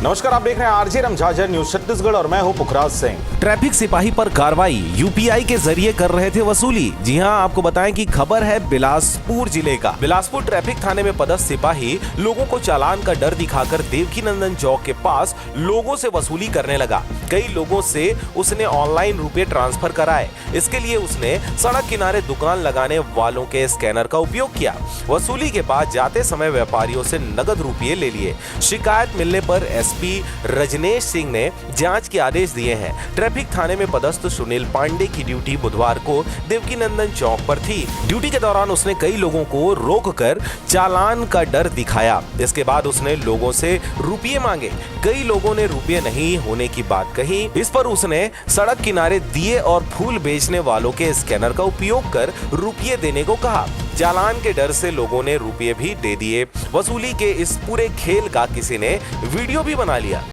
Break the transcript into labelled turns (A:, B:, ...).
A: नमस्कार, आप देख रहे हैं आरजे रमझाझर न्यूज छत्तीसगढ़ और मैं हूं पुखराज सिंह।
B: ट्रैफिक सिपाही पर कार्रवाई, यूपीआई के जरिए कर रहे थे वसूली। जी हां, आपको बताएं कि खबर है बिलासपुर जिले का। बिलासपुर ट्रैफिक थाने में पदस्थ सिपाही लोगों को चालान का डर दिखाकर देवकीनंदन चौक के पास लोगों से वसूली करने लगा। कई लोगों से उसने ऑनलाइन रुपए ट्रांसफर कराए। इसके लिए उसने सड़क किनारे दुकान लगाने वालों के स्कैनर का उपयोग किया। वसूली के बाद जाते समय व्यापारियों से नगद रुपये ले लिए। शिकायत मिलने पर एसपी रजनेश सिंह ने जांच के आदेश दिए हैं। ट्रैफिक थाने में पदस्थ सुनील पांडे की ड्यूटी बुधवार को देवकीनंदन चौक पर थी। ड्यूटी के दौरान उसने कई लोगों को रोककर चालान का डर दिखाया। इसके बाद उसने लोगों से रुपये मांगे। कई लोगों ने रुपये नहीं होने की बात कही। इस पर उसने सड़क किनारे दिए और फूल बेचने वालों के स्कैनर का उपयोग कर रुपये देने को कहा। चालान के डर से लोगों ने रुपये भी दे दिए। वसूली के इस पूरे खेल का किसी ने वीडियो भी बना लिया।